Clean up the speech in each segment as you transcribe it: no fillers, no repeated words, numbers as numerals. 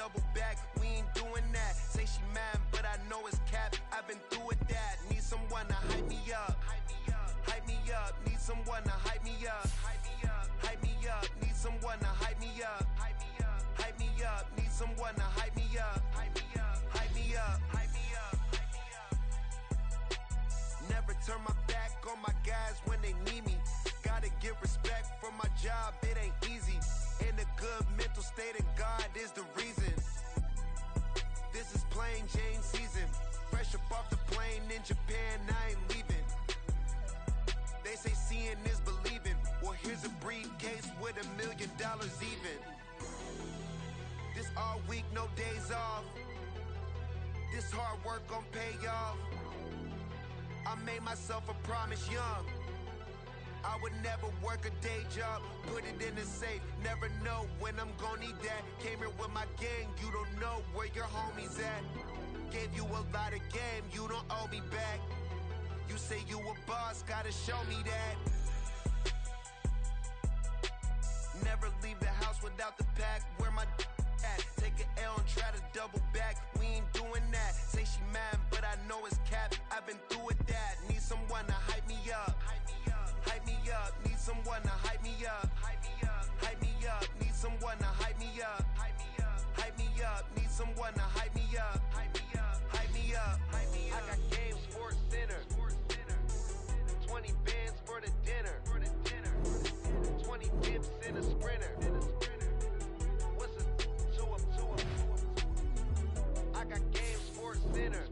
double back, we ain't doing that. Say she mad, but I know it's cap. I've been through with that. Need someone to hype me up. Hype me up. Need someone to hype me up. Hype me up. Need someone to hype me up. Hype me up. Need someone to hype me up. Hype me up. Hype me up. Hype me up. Never turn my back on my guys when they need me. Gotta give respect for my job, it ain't easy. In a good mental state and God is the reason. This is plain Jane season. Fresh up off the plane in Japan, I ain't leaving. They say seeing is believing. Well, here's a briefcase with $1 million even. This all week, no days off. This hard work gon' pay off. I made myself a promise young. I would never work a day job, put it in the safe. Never know when I'm gon' need that. Came here with my gang, you don't know where your homies at. Gave you a lot of game, you don't owe me back. You say you a boss, gotta show me that. Never leave the house without the pack, where my at. Take an L and try to double back, we ain't doing that. Say she mad, but I know it's cap. I've been through with that. Need someone to hype me up. Hype me up, need someone to hype me up. Hype me up, need someone to hype me up. Hype me up, need someone to hype me up. Hype me up. I got Game Sports Center. 20 bands for the dinner. 20 dips in a sprinter. What's a 2 up? I got Game Sports Center.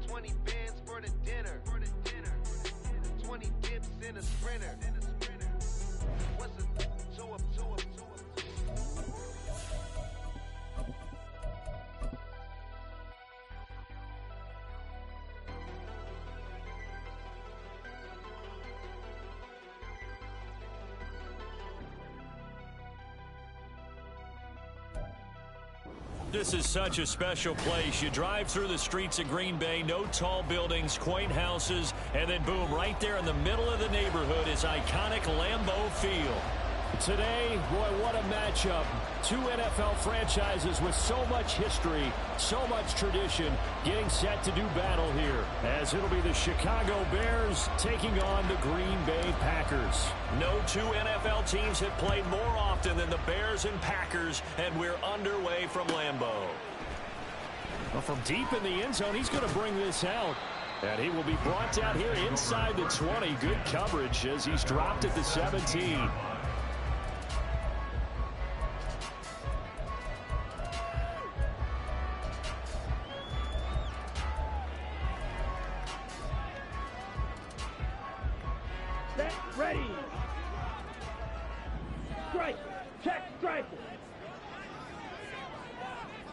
20 bands for the dinner. 20 dips in a sprinter. What's a 2 up? This is such a special place. You drive through the streets of Green Bay, no tall buildings, quaint houses, and then boom, right there in the middle of the neighborhood is iconic Lambeau Field. Today, boy, what a matchup. Two NFL franchises with so much history, so much tradition, getting set to do battle here, as it'll be the Chicago Bears taking on the Green Bay Packers. No two NFL teams have played more often than the Bears and Packers, and we're underway from Lambeau. Well, from deep in the end zone, he's going to bring this out. And he will be brought down here inside the 20. Good coverage as he's dropped at the 17. Ready. Strike. Check. Strike.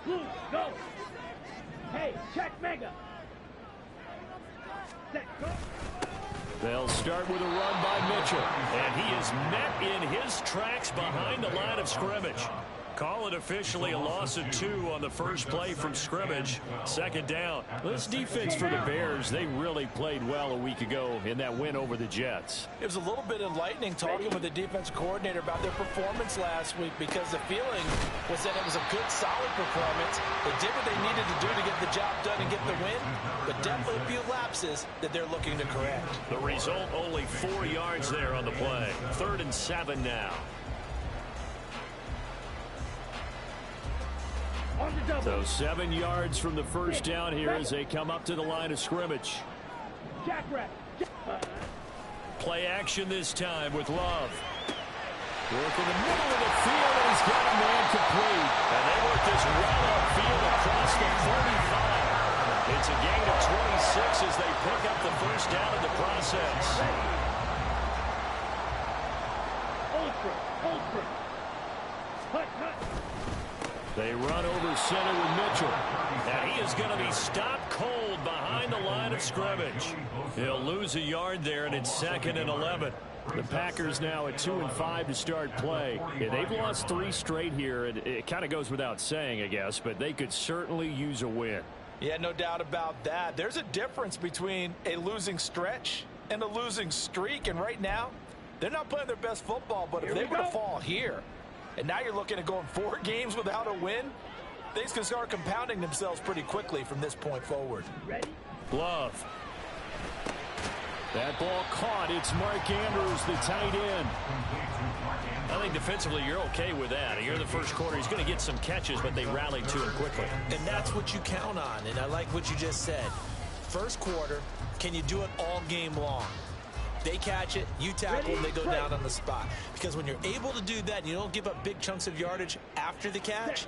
Blue. Go. Hey. Check. Mega. Set. Go. They'll start with a run by Mitchell. And he is met in his tracks behind the line of scrimmage. Call it officially a loss of 2 on the first play from scrimmage. Second down. This defense for the Bears, they really played well a week ago in that win over the Jets. It was a little bit enlightening talking with the defense coordinator about their performance last week, because the feeling was that it was a good, solid performance. They did what they needed to do to get the job done and get the win, but definitely a few lapses that they're looking to correct. The result, only 4 yards there on the play. 3rd and 7 now. So 7 yards from the first down here as they come up to the line of scrimmage. Play action this time with Love. Work in the middle of the field, and he's got a man complete. And they work this well upfield across the 35. It's a gain of 26 as they pick up the first down in the process. They run over center with Mitchell. And he is going to be stopped cold behind the line of scrimmage. He'll lose a yard there, and it's 2nd and 11. The Packers now at 2-5 to start play. Yeah, they've lost 3 straight here, and it kind of goes without saying, I guess, but they could certainly use a win. Yeah, no doubt about that. There's a difference between a losing stretch and a losing streak, and right now, they're not playing their best football, but if they were to fall here, and now you're looking at going 4 games without a win. Things can start compounding themselves pretty quickly from this point forward. Ready? Glove. That ball caught. It's Mark Andrews, the tight end. I think defensively you're okay with that. Here in the first quarter, he's going to get some catches, but they rallied to him quickly. And that's what you count on, and I like what you just said. First quarter, can you do it all game long? They catch it, you tackle, and they go down on the spot. Because when you're able to do that and you don't give up big chunks of yardage after the catch,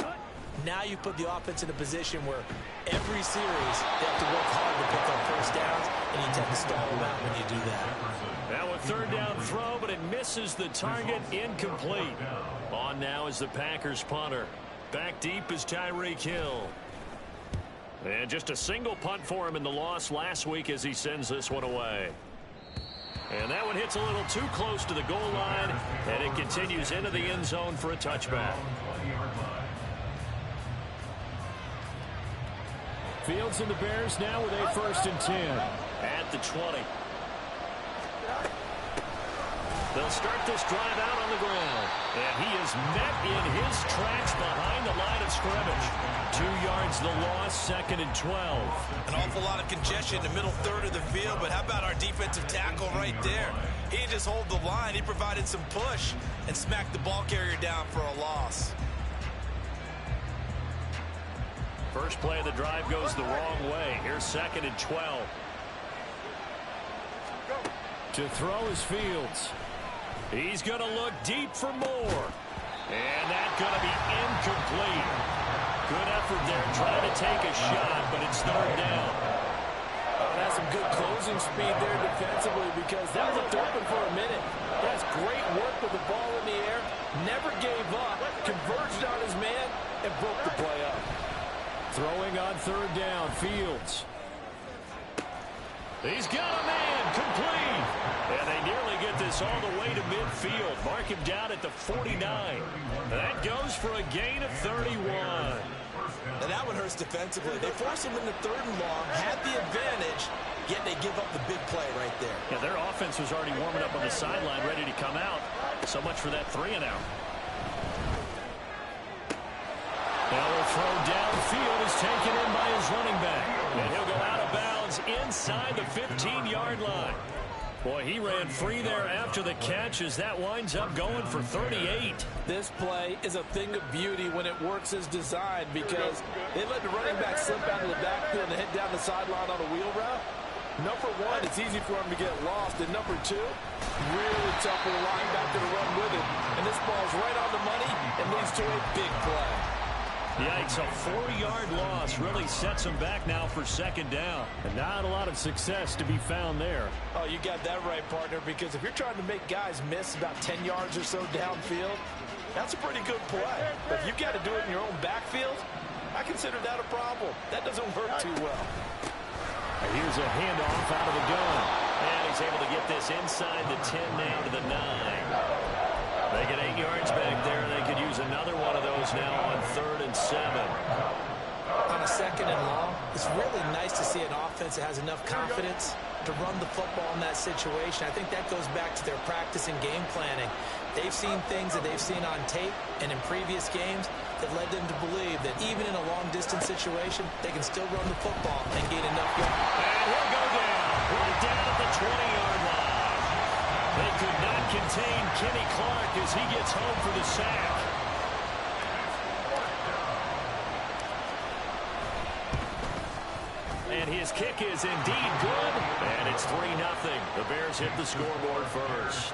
now you put the offense in a position where every series they have to work hard to pick up first downs, and you tend to stall them out when you do that. Now a third down throw, but it misses the target, incomplete. On now is the Packers punter. Back deep is Tyreek Hill. And just a single punt for him in the loss last week as he sends this one away. And that one hits a little too close to the goal line, and it continues into the end zone for a touchback. Fields and the Bears now with a 1st and 10 at the 20. They'll start this drive out on the ground, and he is met in his tracks behind the line of scrimmage. 2 yards the loss, 2nd and 12. An awful lot of congestion in the middle third of the field, but how about our defensive tackle right there? He didn't just hold the line, he provided some push and smacked the ball carrier down for a loss. First play of the drive goes the wrong way. Here's 2nd and 12. To throw is Fields. He's going to look deep for more. And that's going to be incomplete. Good effort there trying to take a shot, but it's 3rd down. Oh, that's some good closing speed there defensively, because that was open for a minute. That's great work with the ball in the air. Never gave up. Converged on his man and broke the play up. Throwing on 3rd down, Fields. He's got a man, complete. And they nearly get this all the way to midfield. Mark him down at the 49. That goes for a gain of 31. And that one hurts defensively. They force him into 3rd and long, had the advantage, yet they give up the big play right there. Yeah, their offense was already warming up on the sideline, ready to come out. So much for that 3 and out. Now the throw downfield is taken in by his running back. And he'll go out of bounds inside the 15-yard line. Boy, he ran free there after the catch as that winds up going for 38. This play is a thing of beauty when it works as designed, because they let the running back slip out of the backfield and head down the sideline on a wheel route. Number 1, it's easy for him to get lost. And number 2, really tough for the linebacker to run with it. And this ball's right on the money and leads to a big play. Yikes, a 4-yard loss really sets him back now for 2nd down. And not a lot of success to be found there. Oh, you got that right, partner, because if you're trying to make guys miss about 10 yards or so downfield, that's a pretty good play. But if you've got to do it in your own backfield, I consider that a problem. That doesn't work too well. And here's a handoff out of the gun. And he's able to get this inside the 10 now to the 9. They get 8 yards back there. They could use another one of those now on 3rd and 7. On a 2nd and long, it's really nice to see an offense that has enough confidence to run the football in that situation. I think that goes back to their practice and game planning. They've seen things that they've seen on tape and in previous games that led them to believe that even in a long-distance situation, they can still run the football and gain enough yards. And he'll go down, right down at the 20-yard line. They could not contain Kenny Clark as he gets home for the sack. And his kick is indeed good, and it's 3-0. The Bears hit the scoreboard first.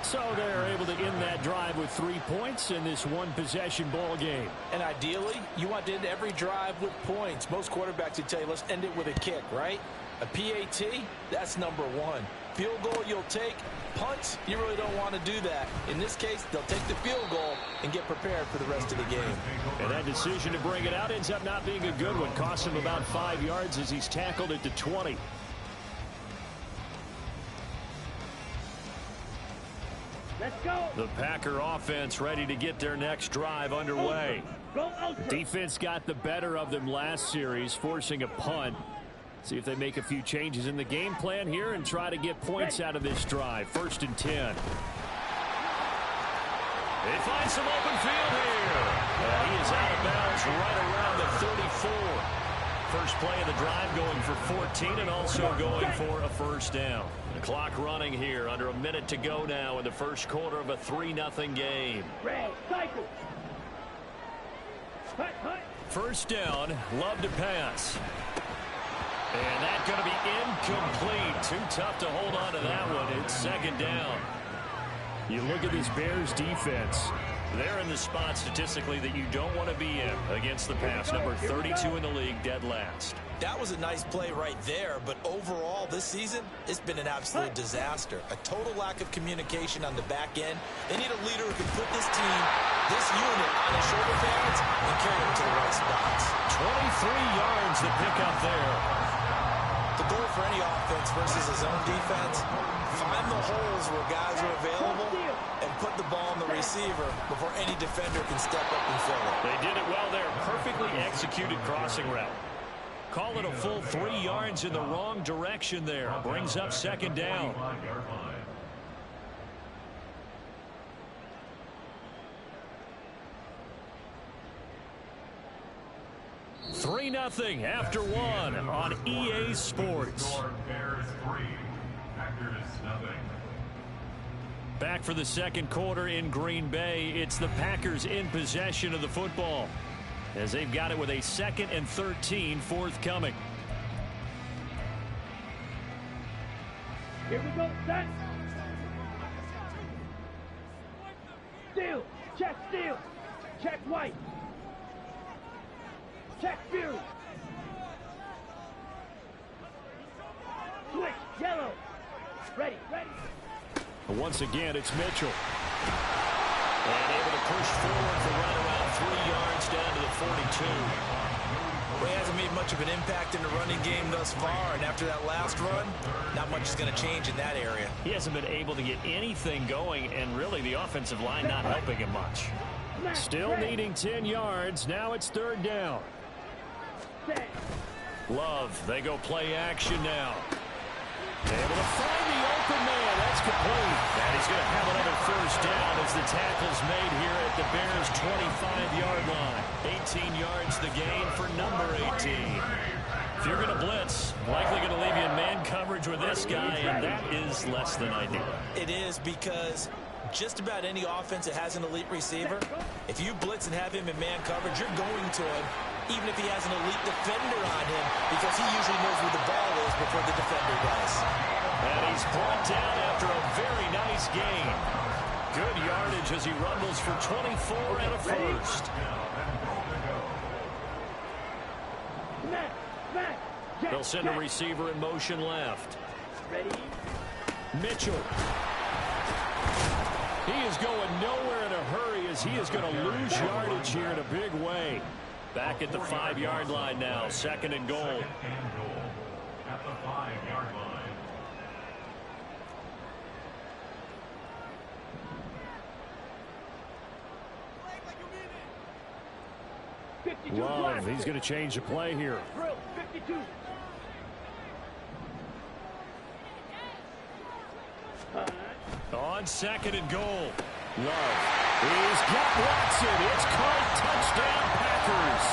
So they're able to end that drive with 3 points in this one-possession ball game. And ideally, you want to end every drive with points. Most quarterbacks would tell you, let's end it with a kick, right? A PAT, that's number 1. Field goal you'll take. Punts, you really don't want to do that. In this case, they'll take the field goal and get prepared for the rest of the game. And that decision to bring it out ends up not being a good one. Costs him about 5 yards as he's tackled at the 20. Let's go. The Packer offense ready to get their next drive underway. Go ultra. Defense got the better of them last series, forcing a punt. See if they make a few changes in the game plan here and try to get points out of this drive. 1st and 10. They find some open field here. And he is out of bounds right around the 34. First play of the drive going for 14 and also going for a first down. The clock running here under a minute to go now in the first quarter of a 3-0 game. First down, Love to pass. And that's going to be incomplete. Too tough to hold on to that one. It's second down. You look at this Bears defense. They're in the spot statistically that you don't want to be in against the pass. Number 32 in the league, dead last. That was a nice play right there, but overall this season, it's been an absolute disaster. A total lack of communication on the back end. They need a leader who can put this team, this unit, on his shoulder pads and carry them to the right spots. 23 yards to pick up there. The goal for any offense versus a zone defense, find the holes where guys are available and put the ball on the receiver before any defender can step up and fill it. They did it well there. Perfectly executed crossing route. Call it a full 3 yards in the wrong direction there. Brings up second down. Three 3-0 after one on EA Sports. Back for the second quarter in Green Bay. It's the Packers in possession of the football, as they've got it with a 2nd and 13 forthcoming. Here we go, set. Steal, check steal, check white. Check Fury. Switch, yellow. Ready, ready. Once again, it's Mitchell. And able to push forward for right around 3 yards down to the 42. Well, he hasn't made much of an impact in the running game thus far, and after that last run, not much is going to change in that area. He hasn't been able to get anything going, and really the offensive line not helping him much. Still needing 10 yards. Now it's third down. Love, they go play action now. Able to find the open man. That's complete. And he's going to have another first down as the tackle's made here at the Bears' 25-yard line. 18 yards the gain for number 18. If you're going to blitz, likely going to leave you in man coverage with this guy, and that is less than ideal. It is, because just about any offense that has an elite receiver, if you blitz and have him in man coverage, you're going to him, even if he has an elite defender on him, because he usually knows where the ball is before the defender does. And he's brought down after a very nice gain. Good yardage as he rumbles for 24 and a first. They'll send a receiver in motion left. Mitchell. He is going nowhere in a hurry, as he is going to lose yardage here in a big way. Back at the 5-yard line now, 2nd and goal. At the 5-yard line. Love, he's going to change the play here. 52. On 2nd and goal. Love. He's got Watson. It's caught. Touchdown, Packers.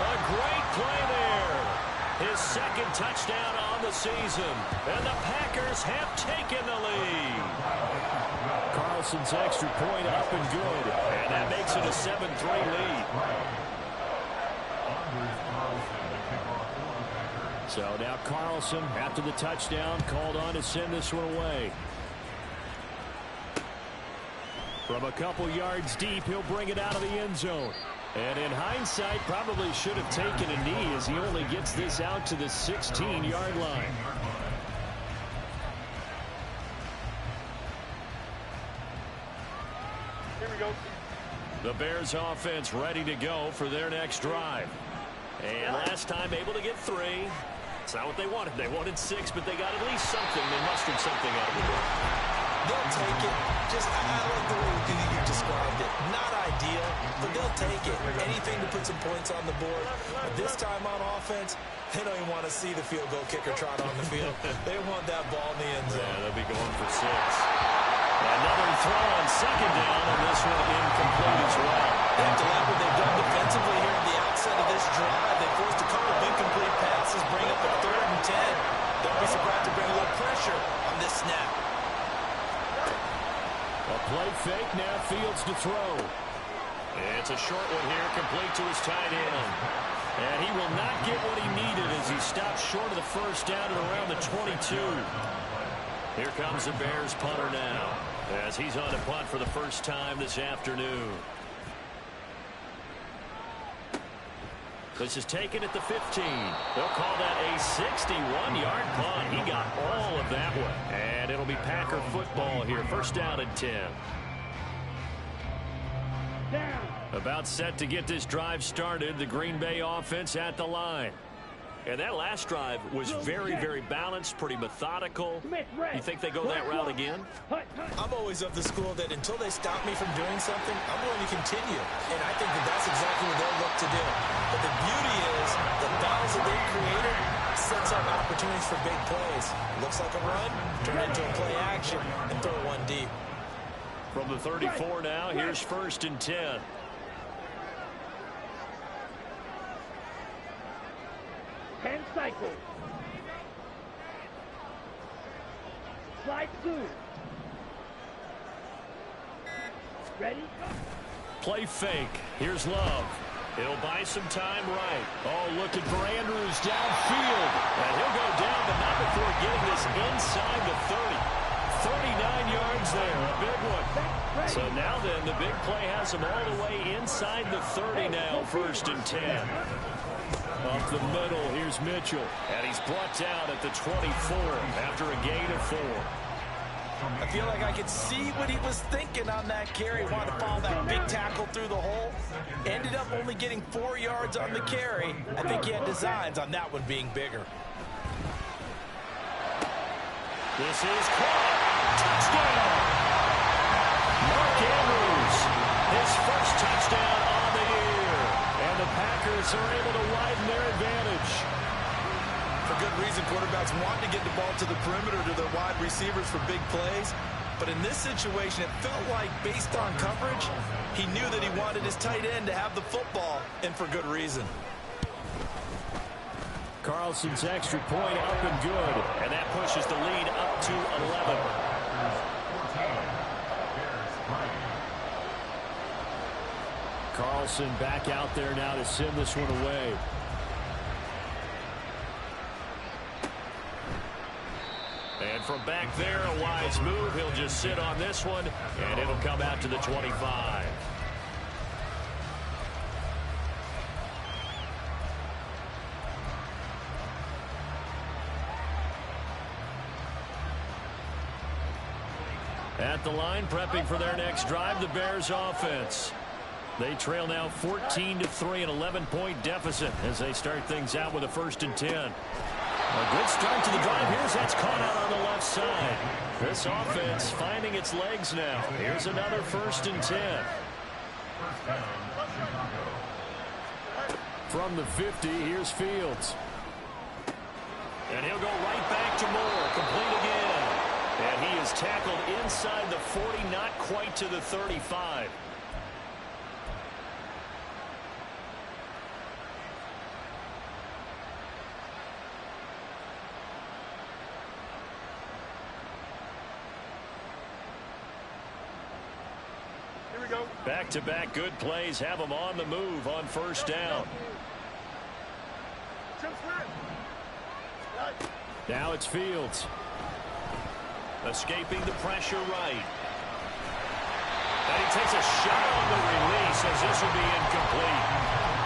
A great play there. His 2nd touchdown on the season. And the Packers have taken the lead. Carlson's extra point up and good. And that makes it a 7-3 lead. So now Carlson, after the touchdown, called on to send this one away. From a couple yards deep, he'll bring it out of the end zone. And in hindsight, probably should have taken a knee, as he only gets this out to the 16-yard line. Here we go. The Bears offense ready to go for their next drive. And last time able to get 3. It's not what they wanted. They wanted 6, but they got at least something. They mustered something out of the ball. They'll take it. I like the way you described it. Not ideal, but they'll take it. Anything to put some points on the board. But this time on offense, they don't even want to see the field goal kicker trot on the field. They want that ball in the end zone. Yeah, they'll be going for 6. Another throw on second down, and this one incomplete as well. They have to like what they've done defensively here at the outset of this drive. They forced a couple of incomplete passes, bring up a 3rd and 10. Don't be surprised to bring a little pressure on this snap. A play fake, now Fields to throw. It's a short one here, complete to his tight end. And he will not get what he needed as he stops short of the first down at around the 22. Here comes the Bears punter now, as he's on to punt for the first time this afternoon. This is taken at the 15. They'll call that a 61-yard punt. He got all of that one. And it'll be Packer football here. First down and 10. Down. About set to get this drive started. The Green Bay offense at the line. And that last drive was very, very balanced, pretty methodical. You think they go that route again? I'm always of the school that until they stop me from doing something, I'm going to continue. And I think that that's exactly what they'll look to do. But the beauty is the balance that they've created sets up opportunities for big plays. Looks like a run, turn it into a play action, and throw one deep. From the 34 now, here's 1st and 10. Cycle. Slide 2. Ready? Play fake. Here's Love. He'll buy some time right. Oh, looking for Andrews downfield. And he'll go down, but not before getting this inside the 30. 39 yards there, a big one. So now then, the big play has him all the way inside the 30 now, 1st and 10. Up the middle, here's Mitchell. And he's brought down at the 24 after a gain of 4. I feel like I could see what he was thinking on that carry. Wanted to follow that big tackle through the hole. Ended up only getting 4 yards on the carry. I think he had designs on that one being bigger. This is caught. Touchdown! Mark Andrews, his first touchdown on the year. And the Packers are able to widen their advantage. For good reason, quarterbacks want to get the ball to the perimeter to their wide receivers for big plays. But in this situation, it felt like, based on coverage, he knew that he wanted his tight end to have the football, and for good reason. Carlson's extra point up and good, and that pushes the lead up to 11. Carlson back out there now to send this one away. And from back there, a wise move. He'll just sit on this one, and it'll come out to the 25. At the line, prepping for their next drive, the Bears offense. They trail now 14-3, an 11-point deficit as they start things out with a 1st and 10. A good start to the drive. Here's that's caught out on the left side. This offense finding its legs now. Here's another 1st and 10. From the 50, here's Fields. And he'll go right back to Moore. Complete again. And he is tackled inside the 40, not quite to the 35. Here we go. Back-to-back good plays have them on the move on 1st down. Now it's Fields. Escaping the pressure right. And he takes a shot on the release as this will be incomplete.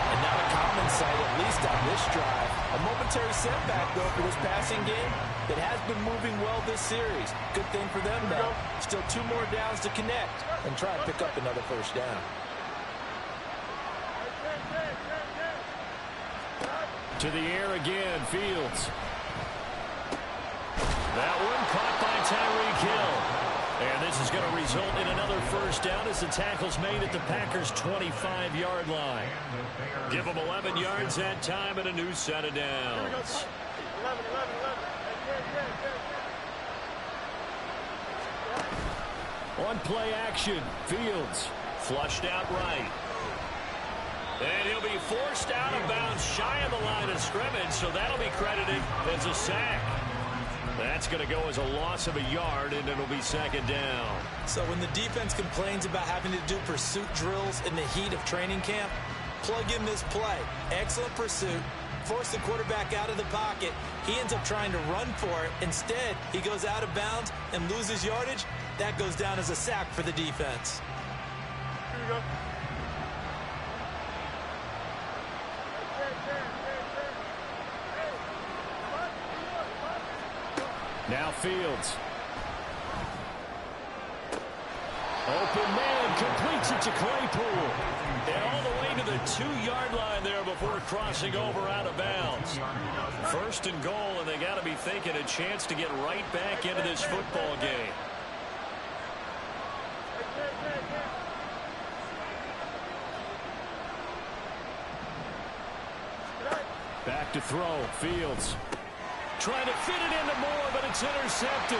And not a common sight, at least on this drive. A momentary setback, though, for this passing game that has been moving well this series. Good thing for them, though. Still 2 more downs to connect and try and pick up another 1st down. To the air again, Fields. That one caught by Tyreek Hill. And this is going to result in another 1st down as the tackle's made at the Packers' 25-yard line. Give them 11 yards that time and a new set of downs. 11. On play action, Fields flushed out right. And he'll be forced out of bounds shy of the line of scrimmage, so that'll be credited as a sack. That's going to go as a loss of a yard, and it'll be second down. So when the defense complains about having to do pursuit drills in the heat of training camp, plug in this play. Excellent pursuit. Force the quarterback out of the pocket. He ends up trying to run for it. Instead, he goes out of bounds and loses yardage. That goes down as a sack for the defense. Here we go. Now Fields. Open man, completes it to Claypool. And all the way to the 2-yard line there before crossing over out of bounds. First and goal, and they got to be thinking a chance to get right back into this football game. Back to throw, Fields. Trying to fit it into Moore, but it's intercepted.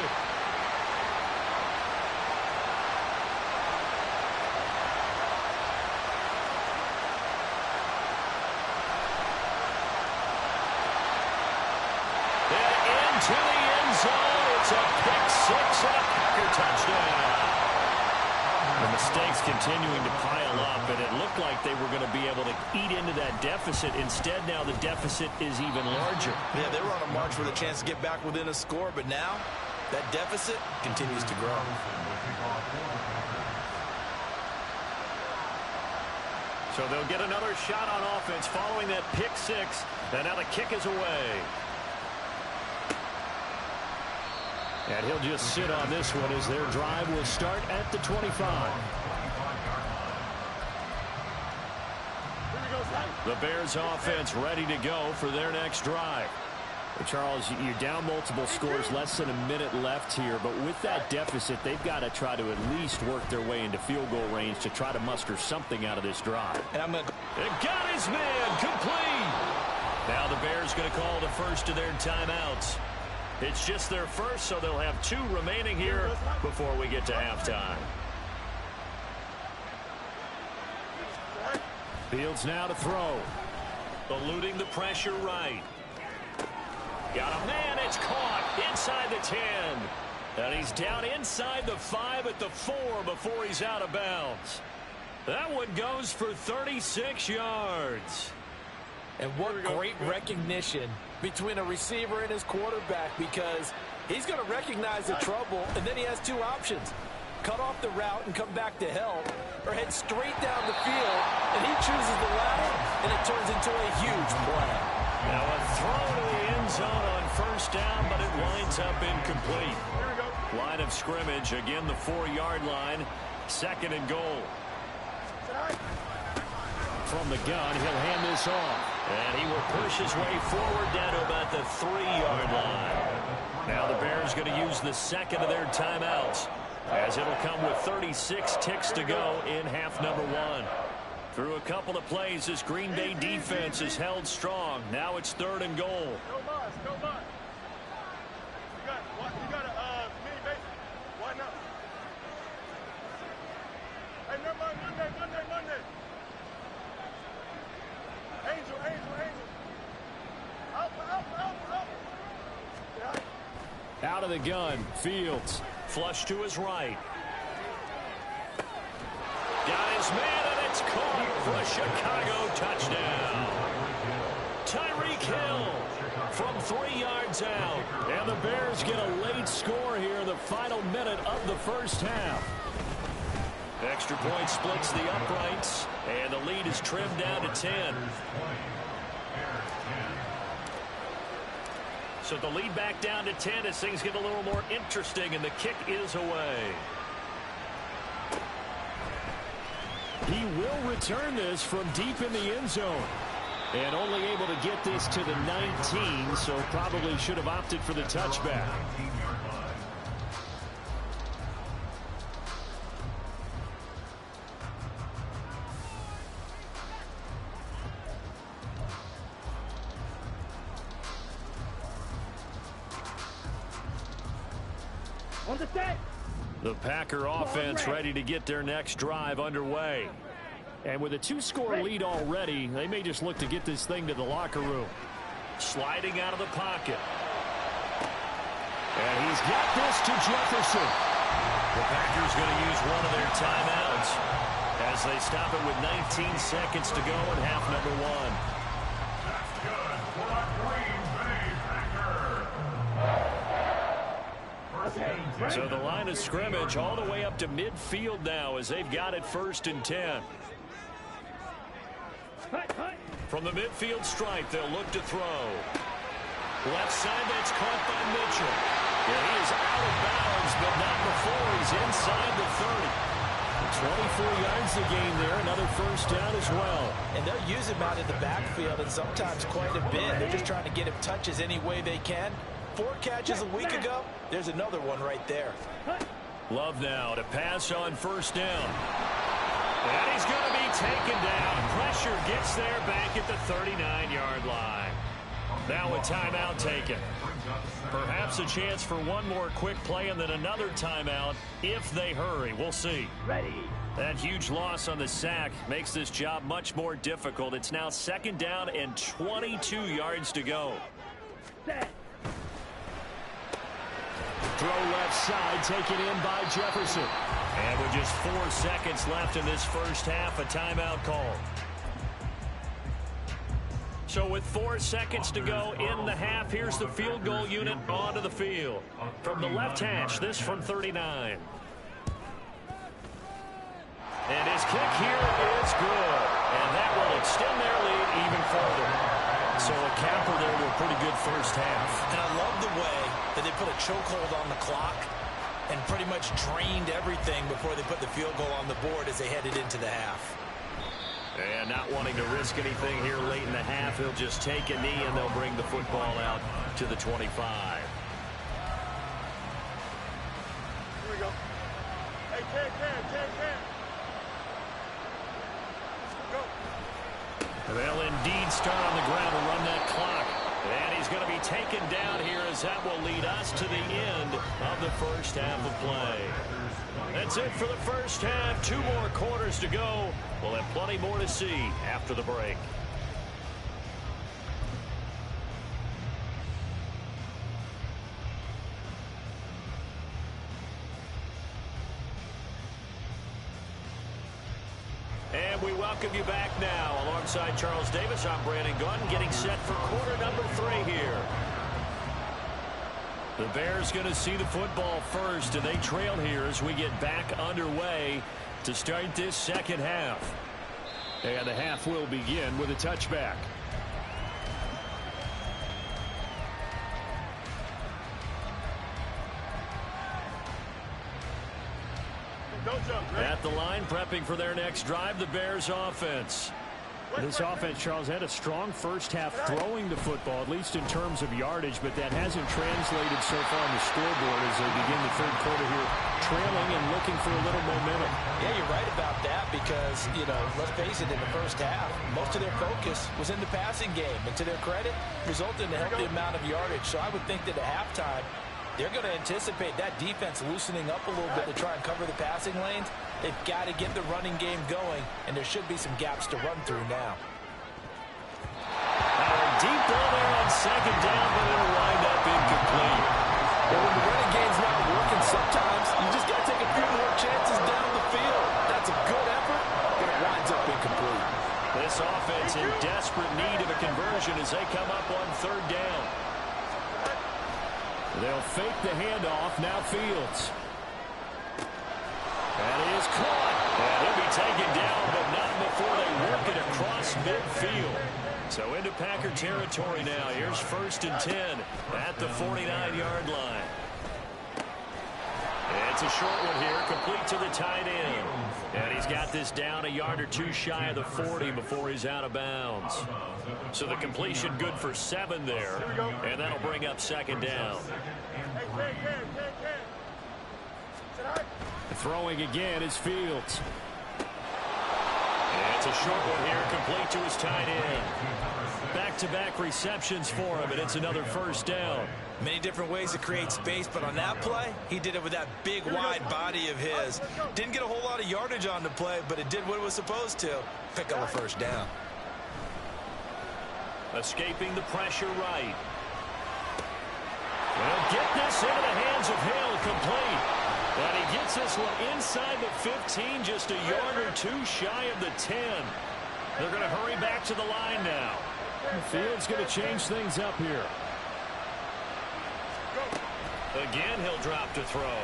And into the end zone. It's a pick-6 and a Packer touchdown. The mistakes continuing to pile up, and it looked like they were going to be able to eat into that deficit. Instead, now the deficit is even larger. Yeah, they were on a march for the chance to get back within a score, but now that deficit continues to grow. So they'll get another shot on offense following that pick-6, and now the kick is away. And he'll just sit on this one as their drive will start at the 25. The Bears offense ready to go for their next drive. Well, Charles, you're down multiple scores, less than a minute left here, but with that deficit, they've got to try to at least work their way into field goal range to try to muster something out of this drive. And I'm going to... It got his man, complete. Now the Bears going to call the first of their timeouts. It's just their first, so they'll have 2 remaining here before we get to halftime. Fields now to throw. Eluding the pressure right. Got a man, it's caught inside the 10. And he's down inside the 5 at the 4 before he's out of bounds. That one goes for 36 yards. And what great recognition between a receiver and his quarterback, because he's going to recognize the trouble, and then he has 2 options. Cut off the route and come back to help, or head straight down the field, and he chooses the latter, and it turns into a huge play. Now a throw to the end zone on first down, but it winds up incomplete. Line of scrimmage, again the 4-yard line, second and goal. From the gun, he'll hand this off. And he will push his way forward down to about the 3-yard line. Now the Bears going to use the second of their timeouts, as it'll come with 36 ticks to go in half number 1. Through a couple of plays, this Green Bay defense is held strong. Now it's 3rd and goal. No muss, no muss. You got a mini base. Why not? Hey, no, Monday. Angel. Up. Out of the gun, Fields. Flush to his right. Got his man, and it's caught for a Chicago touchdown. Tyreek Hill from 3 yards out. And the Bears get a late score here in the final minute of the first half. Extra point splits the uprights, and the lead is trimmed down to 10. So the lead back down to 10 as things get a little more interesting, and the kick is away. He will return this from deep in the end zone. And only able to get this to the 19, so probably should have opted for the touchback. On the set. The Packer offense ready to get their next drive underway. And with a 2-score lead already, they may just look to get this thing to the locker room. Sliding out of the pocket. And he's got this to Jefferson. The Packers going to use one of their timeouts as they stop it with 19 seconds to go in half number 1. That's good for a Green Bay Packer. So the line of scrimmage all the way up to midfield now as they've got it 1st and 10. From the midfield stripe, they'll look to throw. Left side, that's caught by Mitchell. Yeah, he is out of bounds, but not before he's inside the 30. 24 yards to gain there, another first down as well. And they'll use him out in the backfield, and sometimes quite a bit. They're just trying to get him touches any way they can. 4 catches a week ago, there's another one right there. Love now to pass on first down. And he's going to be taken down. Pressure gets there back at the 39-yard line. Now a timeout taken. Perhaps a chance for one more quick play and then another timeout if they hurry. We'll see. That huge loss on the sack makes this job much more difficult. It's now 2nd down and 22 yards to go. Throw left side, taken in by Jefferson. And with just 4 seconds left in this first half, a timeout call. So with 4 seconds to go in the half, here's the field goal unit onto the field. From the left hash, this from 39. And his kick here is good. And that will extend their lead even further. So a capper there to a pretty good first half. And I love the way that they put a chokehold on the clock and pretty much drained everything before they put the field goal on the board as they headed into the half. And not wanting to risk anything here late in the half, he'll just take a knee and they'll bring the football out to the 25. Here we go. Hey, Ken. Go. They'll indeed start on the ground and run that clock. And he's going to be taken down here as that will lead us to the end of the first half of play. That's it for the first half. 2 more quarters to go. We'll have plenty more to see after the break. And we welcome you back now. Alongside Charles Davis, I'm Brandon Gunn, getting set for quarter number 3 here. The Bears going to see the football first, and they trail here as we get back underway to start this second half. And the half will begin with a touchback. Don't jump, Greg. At the line, prepping for their next drive, the Bears offense. This offense, Charles, had a strong first half throwing the football, at least in terms of yardage, but that hasn't translated so far on the scoreboard as they begin the third quarter here, trailing and looking for a little momentum. Yeah, you're right about that because, let's face it, in the first half, most of their focus was in the passing game. And to their credit, resulted in a healthy amount of yardage. So I would think that at halftime, they're going to anticipate that defense loosening up a little bit to try and cover the passing lanes. They've got to get the running game going, and there should be some gaps to run through now. Deep ball there on 2nd down, but it'll wind up incomplete. Well, when the running game's not working, sometimes you just got to take a few more chances down the field. That's a good effort, but it winds up incomplete. This offense in desperate need of a conversion as they come up on 3rd down. They'll fake the handoff. Now Fields. That is caught. And he'll be taken down, but not before they work it across midfield. So into Packer territory now. Here's 1st and 10 at the 49-yard line. It's a short one here, complete to the tight end. And he's got this down a yard or 2 shy of the 40 before he's out of bounds. So the completion good for 7 there. And that'll bring up 2nd down. Hey, Ken. Sit high. Throwing again is Fields. And it's a short one here, complete to his tight end. back-to-back receptions for him, and it's another first down. Many different ways to create space, but on that play, he did it with that big, wide body of his. Didn't get a whole lot of yardage on the play, but it did what it was supposed to. Pick up a first down. Escaping the pressure right. Will get this into the hands of Hill, complete. And he gets this one inside the 15, just a yard or two shy of the 10. They're going to hurry back to the line now. Fields going to change things up here. Again, he'll drop to throw.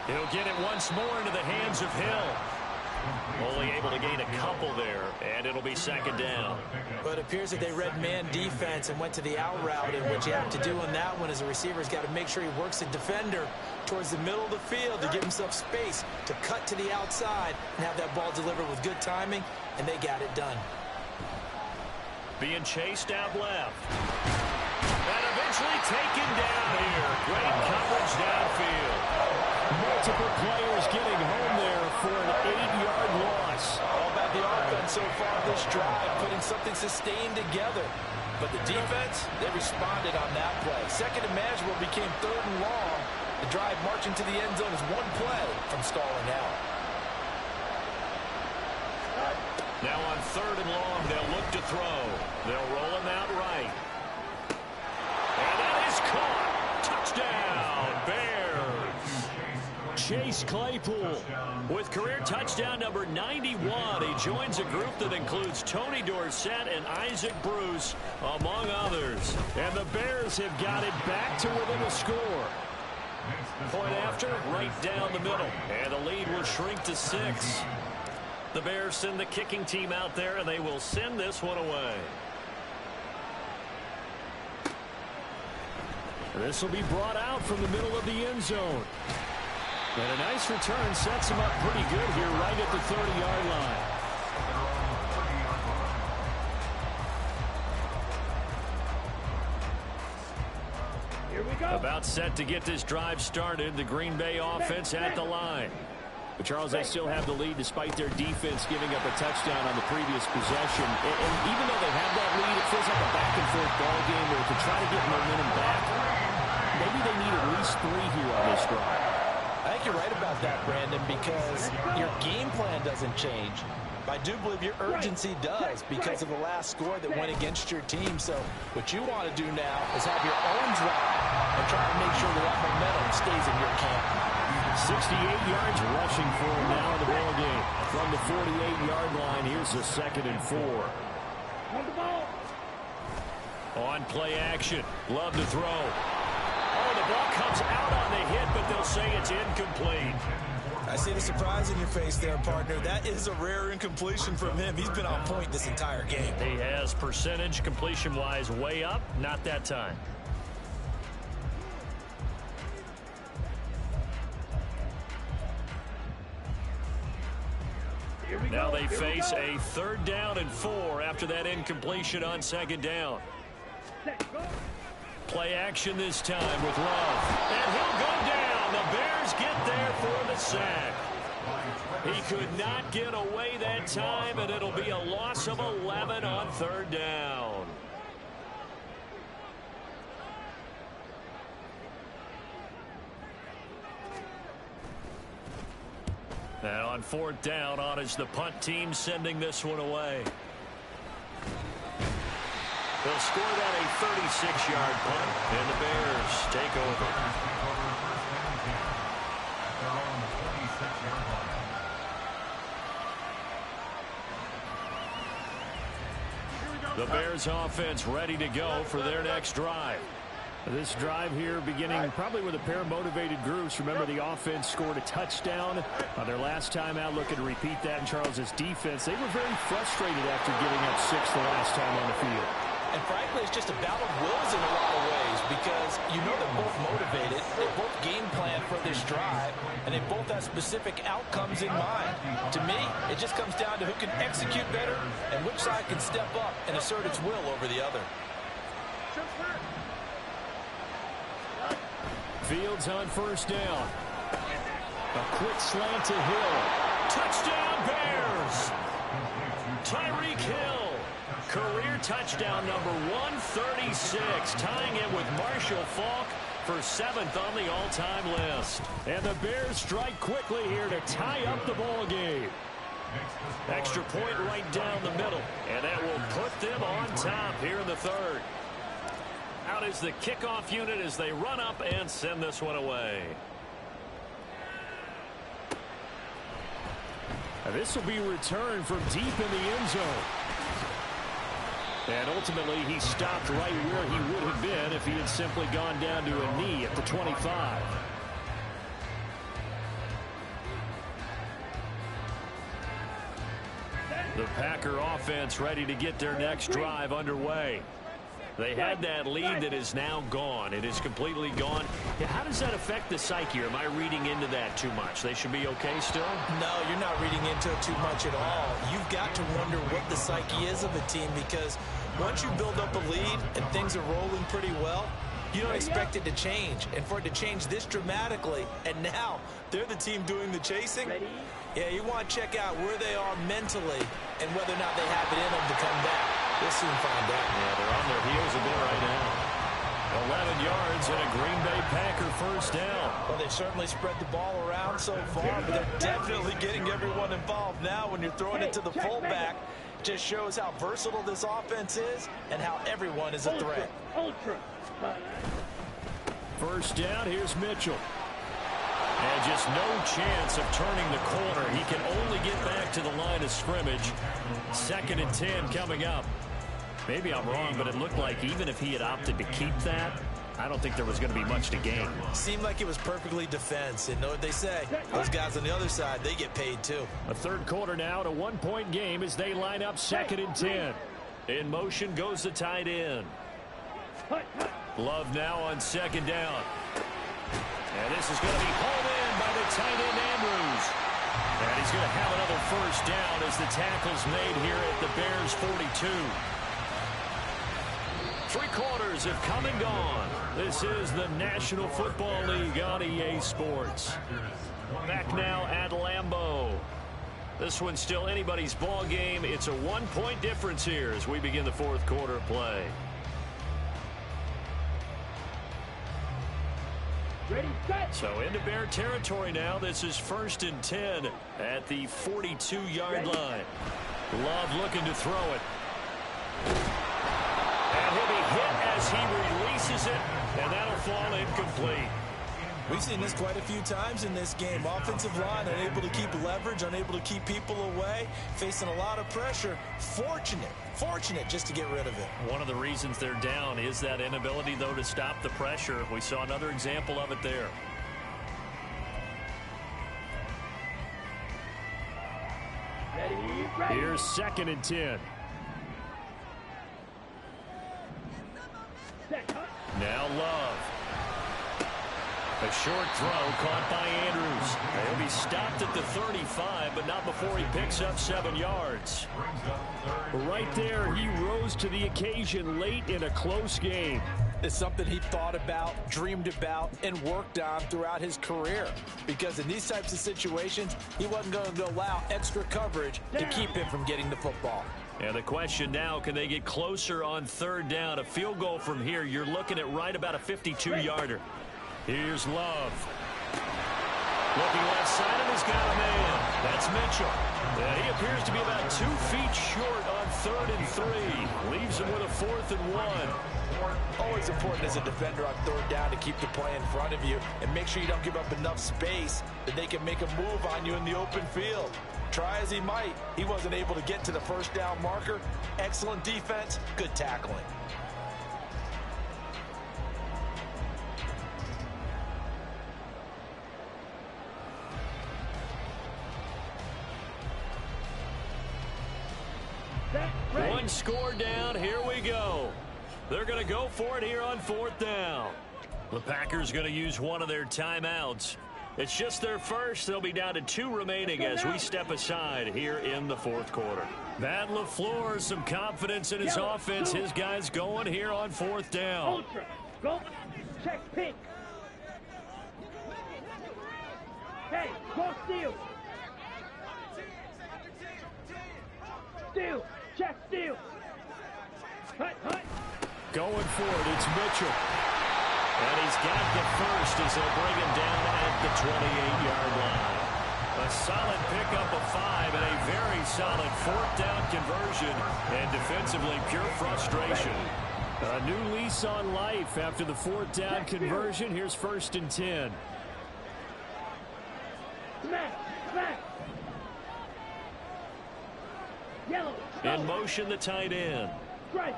He'll get it once more into the hands of Hill. Only able to gain a couple there, and it'll be second down. But it appears that they read man defense and went to the out route, and what you have to do on that one as a receiver has got to make sure he works the defender towards the middle of the field to give himself space to cut to the outside and have that ball delivered with good timing, and they got it done. Being chased out left. And eventually taken down here. Great coverage downfield. Multiple players getting home there for an 8-yard loss. All about the offense so far this drive, putting something sustained together. But the defense, they responded on that play. Second and manageable became third and long. The drive marching to the end zone is one play from stalling out. Now on third and long, they'll look to throw. They'll roll him out right. And that is caught. Touchdown, Bears. Chase Claypool With career touchdown number 91, he joins a group that includes Tony Dorsett and Isaac Bruce, among others. And the Bears have got it back to within a score. Point after, right down the middle. And the lead will shrink to 6. The Bears send the kicking team out there, and they will send this one away. This will be brought out from the middle of the end zone. And a nice return sets him up pretty good here right at the 30-yard line. Here we go. About set to get this drive started, the Green Bay offense at the line. But Charles, they still have the lead despite their defense giving up a touchdown on the previous possession. And even though they have that lead, it feels like a back-and-forth ball game where to try to get momentum back, maybe they need at least 3 here on this drive. I think you're right about that, Brandon, because your game plan doesn't change. I do believe your urgency does because of the last score that went against your team. So what you want to do now is have your own drive and try to make sure that momentum stays in your camp. 68 yards rushing for him now in the ball game. From the 48-yard line, here's the 2nd and 4. On play action, love to throw. Oh, the ball comes out on the hit, but they'll say it's incomplete. I see the surprise in your face there, partner. That is a rare incompletion from him. He's been on point this entire game. He has percentage completion-wise way up, not that time. Now they face a 3rd down and 4 after that incompletion on 2nd down. Play action this time with Love. And he'll go down. The Bears get there for the sack. He could not get away that time, and it'll be a loss of 11 on 3rd down. And on 4th down, on is the punt team sending this one away. They'll score that a 36-yard punt, and the Bears take over. The Bears offense ready to go for their next drive. This drive here beginning probably with a pair of motivated groups. Remember, the offense scored a touchdown on their last time out. Looking to repeat that in Charles's defense. They were very frustrated after giving up 6 the last time on the field. And frankly, it's just a battle of wills in a lot of ways because you know they're both motivated, they both game plan for this drive, and they both have specific outcomes in mind. To me, it just comes down to who can execute better and which side can step up and assert its will over the other. Fields on 1st down. A quick slant to Hill. Touchdown, Bears! Tyreek Hill Career touchdown number 136, tying it with Marshall Faulk for 7th on the all-time list. And the Bears strike quickly here to tie up the ball game. Extra point right down the middle, and that will put them on top here in the third. Out is the kickoff unit as they run up and send this one away. And this will be returned from deep in the end zone. And ultimately, he stopped right where he would have been if he had simply gone down to a knee at the 25. The Packer offense ready to get their next drive underway. They had that lead that is now gone. It is completely gone. How does that affect the psyche? Am I reading into that too much? They should be okay still? No, you're not reading into it too much at all. You've got to wonder what the psyche is of a team, because once you build up a lead and things are rolling pretty well, you don't expect it to change. And for it to change this dramatically, and now they're the team doing the chasing, yeah, you want to check out where they are mentally and whether or not they have it in them to come back. We'll soon find out. Yeah, they're on their heels a bit right now. 11 yards and a Green Bay Packer first down. Well, they certainly spread the ball around so far, but they're definitely getting everyone involved now. When you're throwing it to the fullback, just shows how versatile this offense is and how everyone is a threat. First down, here's Mitchell. And just no chance of turning the corner. He can only get back to the line of scrimmage. 2nd and 10 coming up. Maybe I'm wrong, but it looked like even if he had opted to keep that, I don't think there was going to be much to gain. Seemed like it was perfectly defense. And know what they say? Those guys on the other side, they get paid too. A third quarter now, a one-point game as they line up 2nd and 10. In motion goes the tight end. Love now on 2nd down. And this is going to be hauled in by the tight end Andrews. And he's going to have another first down as the tackle's made here at the Bears 42. 3 quarters have come and gone. This is the National Football League on EA Sports. Back now at Lambeau. This one's still anybody's ball game. It's a 1-point difference here as we begin the 4th quarter of play. So into Bear territory now. This is 1st and 10 at the 42-yard line. Love looking to throw it. And he'll be hit as he releases it, and that'll fall incomplete. We've seen this quite a few times in this game. Offensive line unable to keep leverage, unable to keep people away, facing a lot of pressure. Fortunate just to get rid of it. One of the reasons they're down is that inability, though, to stop the pressure. We saw another example of it there. Here's 2nd and 10. Now Love. A short throw caught by Andrews. He'll be stopped at the 35, but not before he picks up 7 yards. Right there, he rose to the occasion late in a close game. It's something he thought about, dreamed about, and worked on throughout his career. Because in these types of situations, he wasn't going to allow extra coverage to keep him from getting the football. And the question now, can they get closer on 3rd down? A field goal from here, you're looking at right about a 52-yarder. Here's Love. Looking left side, and he's got a man. That's Mitchell. And he appears to be about 2 feet short on 3rd and 3. Leaves him with a 4th and 1. Always important as a defender on 3rd down to keep the play in front of you and make sure you don't give up enough space that they can make a move on you in the open field. Try as he might, he wasn't able to get to the 1st down marker. Excellent defense, good tackling. One score down, here we go. They're going to go for it here on 4th down. The Packers going to use one of their timeouts. It's just their first. They'll be down to 2 remaining as we step aside here in the 4th quarter. Matt LaFleur, some confidence in his offense. His guys going here on 4th down. Ultra. Go. Check pink. Hey, go steal. Steal. Check steal. for it. It's Mitchell. And he's got the first as they'll bring him down at the 28-yard line. A solid pickup of 5 and a very solid fourth down conversion. And defensively, pure frustration. A new lease on life after the fourth down conversion. Here's 1st and 10. Yellow. In motion, the tight end. Strike.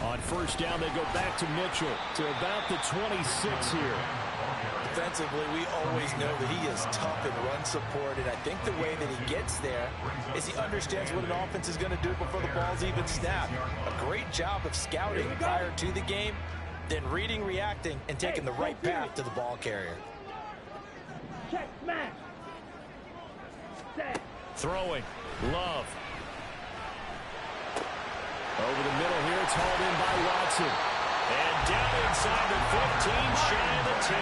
On 1st down, they go back to Mitchell to about the 26 here. Defensively, we always know that he is tough in run support, and I think the way that he gets there is he understands what an offense is going to do before the ball's even snapped. A great job of scouting prior to the game, then reading, reacting, and taking the right path to the ball carrier. Check, smash. Set. Throwing. Love. Over the middle here, it's hauled in by Watson. And down inside the 15, shy of the 10.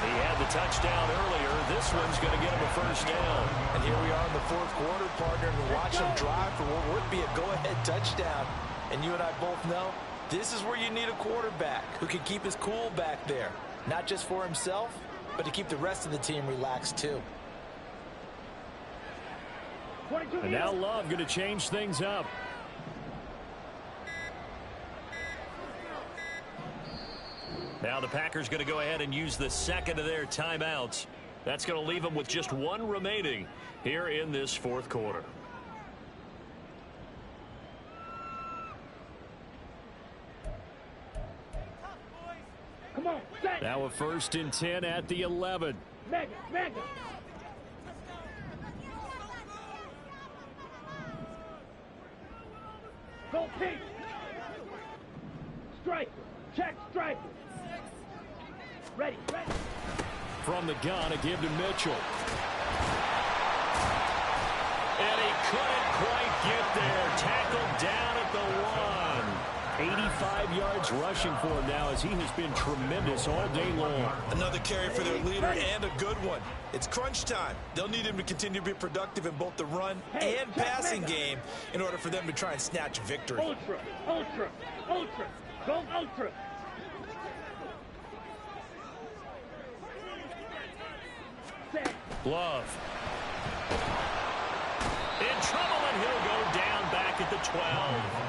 He had the touchdown earlier. This one's going to get him a first down. And here we are in the fourth quarter, partner, and watch him drive for what would be a go-ahead touchdown. And you and I both know this is where you need a quarterback who can keep his cool back there. Not just for himself, but to keep the rest of the team relaxed too. And now Love going to change things up. Now the Packers going to go ahead and use the second of their timeouts. That's going to leave them with just one remaining here in this fourth quarter. Come on, set. Now a 1st and 10 at the 11. Mega. Go Pete. Striker. Check striker. Ready. From the gun, a give to Mitchell. And he couldn't quite get there. Tackled down at the 1. 85 yards rushing for him now as he has been tremendous all day long. Another carry for their leader and a good one. It's crunch time. They'll need him to continue to be productive in both the run and passing game in order for them to try and snatch victory. Ultra. Go ultra. Set. Love. In trouble, and he'll go down back at the 12.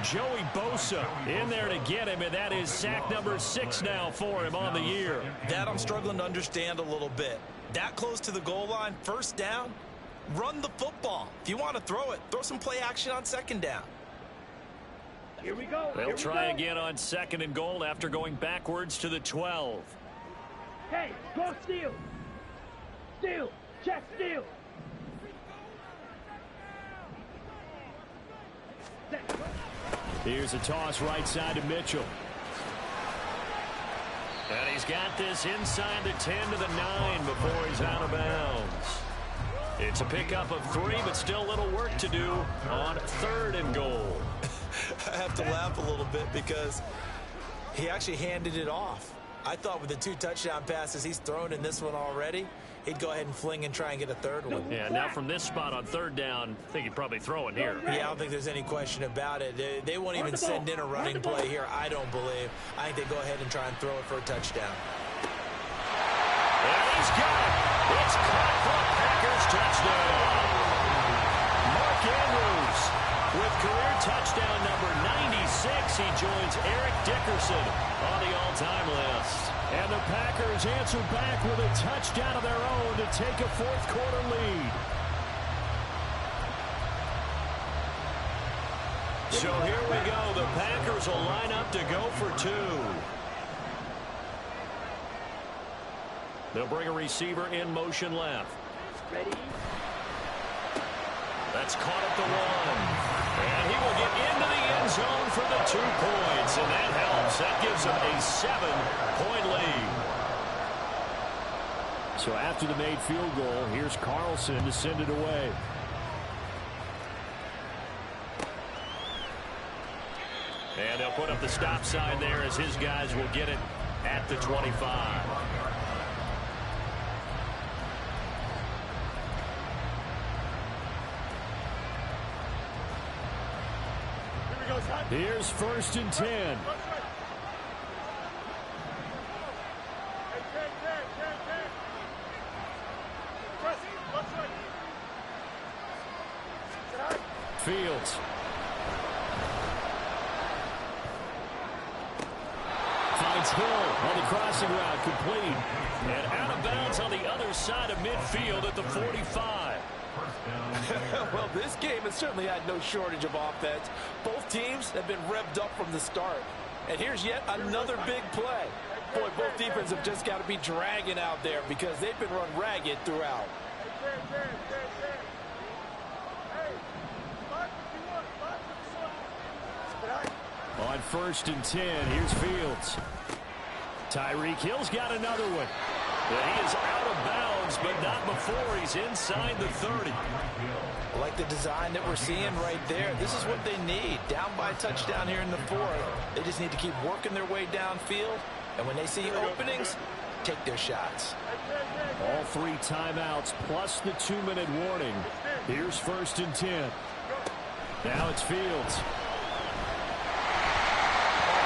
Joey Bosa in there to get him, and that is sack number 6 now for him on the year. That I'm struggling to understand a little bit. That close to the goal line, first down, run the football. If you want to throw it, throw some play action on second down. Here we go. They'll try again on 2nd and goal after going backwards to the 12. Hey, go steal. Steal. Check steal. Here's a toss right side to Mitchell. And he's got this inside the 10 to the 9 before he's out of bounds. It's a pickup of 3, but still a little work to do on 3rd and goal. I have to laugh a little bit because he actually handed it off. I thought with the 2 touchdown passes he's thrown in this one already, he'd go ahead and fling and try and get a 3rd one. Yeah, now from this spot on 3rd down, I think he'd probably throw it here. Yeah, I don't think there's any question about it. They won't even send in a running play here, I don't believe. I think they go ahead and try and throw it for a touchdown. And he's got it. It's caught for a Packers touchdown. Mark Andrews with career touchdown number 96. He joins Eric Dickerson on the all-time list. And the Packers answer back with a touchdown of their own to take a fourth quarter lead. So here we go. The Packers will line up to go for 2. They'll bring a receiver in motion left. Ready. That's caught at the 1. And he will get into the end zone for the 2 points. And that helps. That gives him a 7-point lead. So after the made field goal, here's Carlson to send it away. And they'll put up the stop sign there as his guys will get it at the 25. Here's 1st and 10. Fields. Finds Hill on the crossing route, complete. And out of bounds on the other side of midfield at the 45. Well, this game has certainly had no shortage of offense. Both teams have been revved up from the start. And here's yet another big play. Boy, both defenses have just got to be dragging out there because they've been run ragged throughout. On 1st and 10, here's Fields. Tyreek Hill's got another one. But he is out of bounds, but not before he's inside the 30. I like the design that we're seeing right there. This is what they need. Down by a touchdown here in the 4th. They just need to keep working their way downfield. And when they see openings, take their shots. All 3 timeouts plus the 2-minute warning. Here's 1st and 10. Now it's Fields.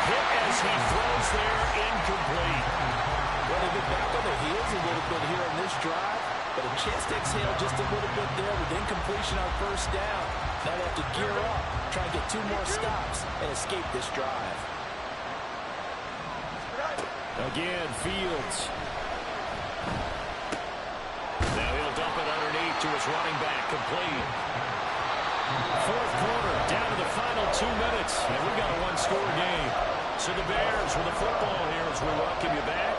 Hit as he throws there, incomplete. Well, they've been back on their heels a little bit here on this drive, but a chance to exhale just a little bit there with incompletion on 1st down. Now they have to gear up, try and get 2 more stops, and escape this drive. Again, Fields. Now he'll dump it underneath to his running back, complete. 4th quarter, down to the final 2 minutes, and we've got a 1-score game. So the Bears with the football here as we welcome you back.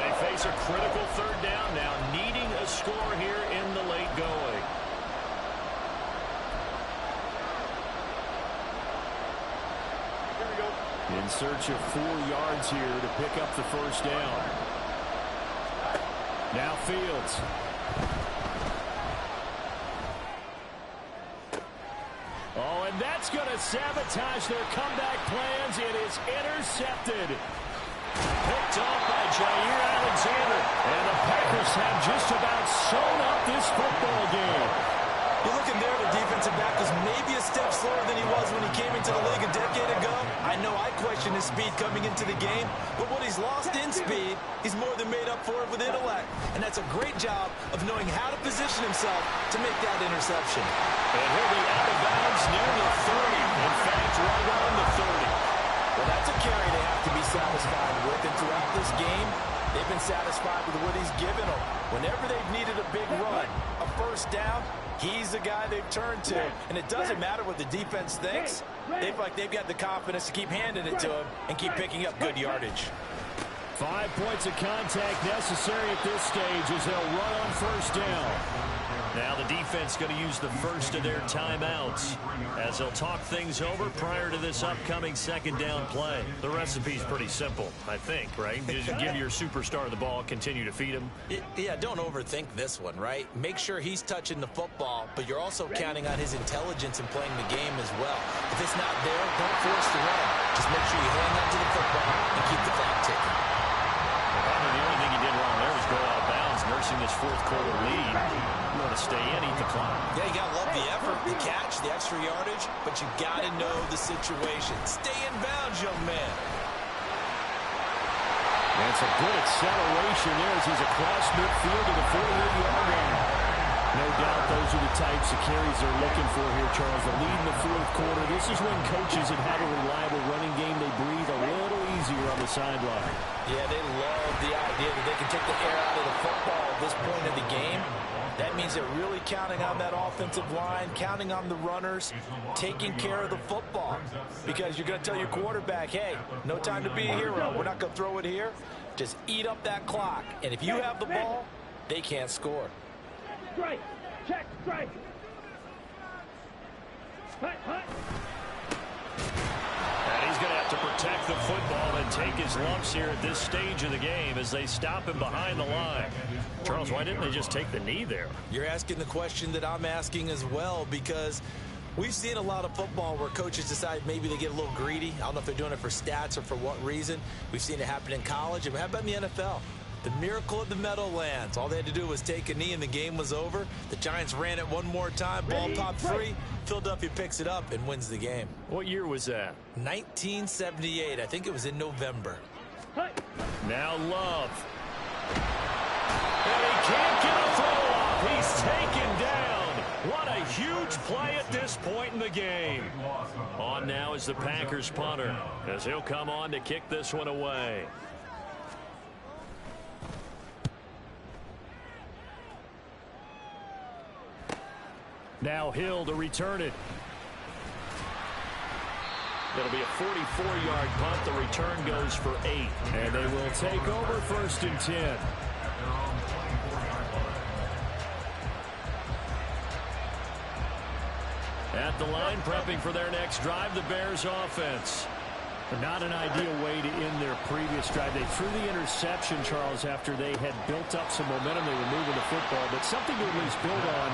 They face a critical 3rd down now, needing a score here in the late going. In search of 4 yards here to pick up the 1st down. Now Fields. Oh, and that's going to sabotage their comeback plans. It is intercepted. Picked off by Jair Alexander. And the Packers have just about sewn up this football game. You're looking there, the defensive back was maybe a step slower than he was when he came into the league a decade ago. I know I questioned his speed coming into the game, but what he's lost in speed, he's more than made up for it with intellect. And that's a great job of knowing how to position himself to make that interception. And he'll be out of bounds near the 30. In fact, right on the 30. Well, that's a carry they have to be satisfied with. And throughout this game, they've been satisfied with what he's given them. Whenever they've needed a big run, a 1st down, he's the guy they've turned to. And it doesn't matter what the defense thinks. They've got the confidence to keep handing it to him and keep picking up good yardage. 5 points of contact necessary at this stage as they'll run on 1st down. Now the defense going to use the first of their timeouts as they'll talk things over prior to this upcoming 2nd down play. The recipe's pretty simple, I think, right? Just give your superstar the ball, continue to feed him. Yeah, don't overthink this one, right? Make sure he's touching the football, but you're also counting on his intelligence in playing the game as well. If it's not there, don't force the run. Just make sure you hang on to the football and keep the clock ticking. The only thing he did wrong there was go out of bounds, nursing this 4th quarter lead. You want to stay in, eat the clock. Yeah, you got to love the effort, the catch, the extra yardage, but you got to know the situation. Stay in bounds, young man. That's a good acceleration there as he's across midfield to the 48-yard line. No doubt those are the types of carries they're looking for here, Charles. The lead in the 4th quarter. This is when coaches have had a reliable running game. They breathe a little easier on the sideline. Yeah, they love the idea that they can take the air out of the football at this point of the game. That means they're really counting on that offensive line, counting on the runners, taking care of the football. Because you're going to tell your quarterback, hey, no time to be a hero. We're not going to throw it here. Just eat up that clock. And if you have the ball, they can't score. Strike. Check. Strike. Hut, hut. And he's going to have to protect the football and take his lumps here at this stage of the game as they stop him behind the line. Charles, why didn't they just take the knee there? You're asking the question that I'm asking as well, because we've seen a lot of football where coaches decide maybe they get a little greedy. I don't know if they're doing it for stats or for what reason. We've seen it happen in college, and how about in the NFL? The miracle of the Meadowlands. All they had to do was take a knee and the game was over. The Giants ran it one more time. Ball popped free. Philadelphia picks it up and wins the game. What year was that? 1978. I think it was in November. Now Love. And he can't get a throw off. He's taken down. What a huge play at this point in the game. On now is the Packers punter, as he'll come on to kick this one away. Now Hill to return it. It'll be a 44-yard punt. The return goes for 8. And they will take over 1st and 10. At the line, prepping for their next drive, the Bears offense. Not an ideal way to end their previous drive. They threw the interception, Charles, after they had built up some momentum. They were moving the football, but something to at least build on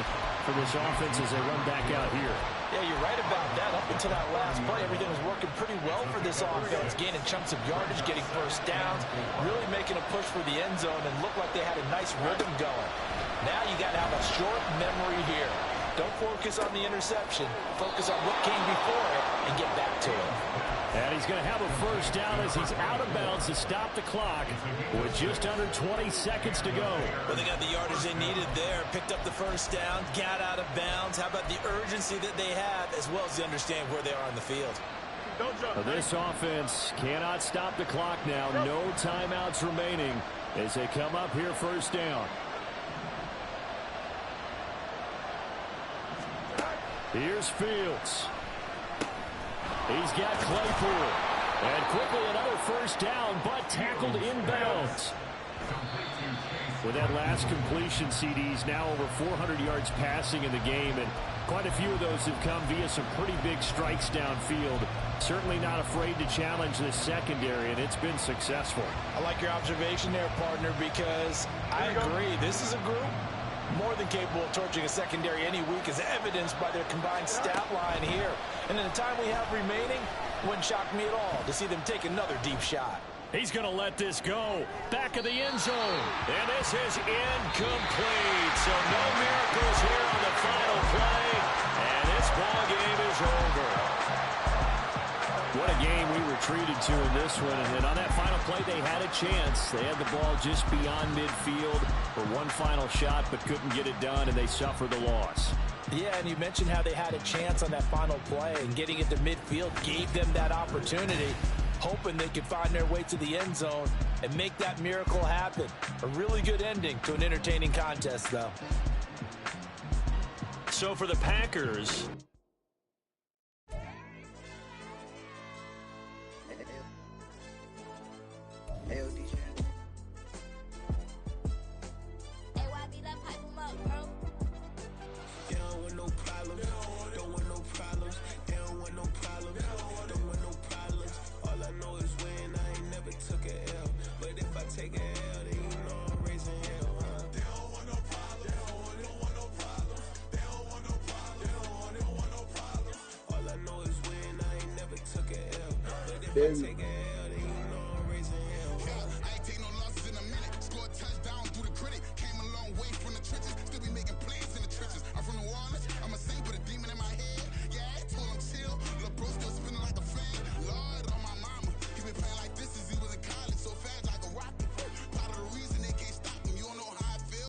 for this offense as they run back out here. Yeah, you're right about that. Up until that last play, everything was working pretty well for this offense, gaining chunks of yardage, getting first downs, really making a push for the end zone, and looked like they had a nice rhythm going. Now you got to have a short memory here. Don't focus on the interception. Focus on what came before it and get back to it. And he's going to have a first down as he's out of bounds to stop the clock with just under 20 seconds to go. Well, they got the yardage they needed there. Picked up the first down, got out of bounds. How about the urgency that they have, as well as they understand where they are on the field? This offense cannot stop the clock now. No timeouts remaining as they come up here 1st down. Here's Fields. He's got Claypool. And quickly another first down, but tackled inbounds. With that last completion, CD's now over 400 yards passing in the game, and quite a few of those have come via some pretty big strikes downfield. Certainly not afraid to challenge this secondary, and it's been successful. I like your observation there, partner, because I agree. This is a group more than capable of torching a secondary any week, as evidenced by their combined stat line here. And in the time we have remaining, wouldn't shock me at all to see them take another deep shot. He's going to let this go. Back of the end zone. And this is incomplete. So no miracles here on the final play. And this ball game is over. What a game we were treated to in this one. And on that final play, they had a chance. They had the ball just beyond midfield for one final shot, but couldn't get it done, and they suffered the loss. Yeah, and you mentioned how they had a chance on that final play, and getting it to midfield gave them that opportunity, hoping they could find their way to the end zone and make that miracle happen. A really good ending to an entertaining contest, though. So for the Packers, Then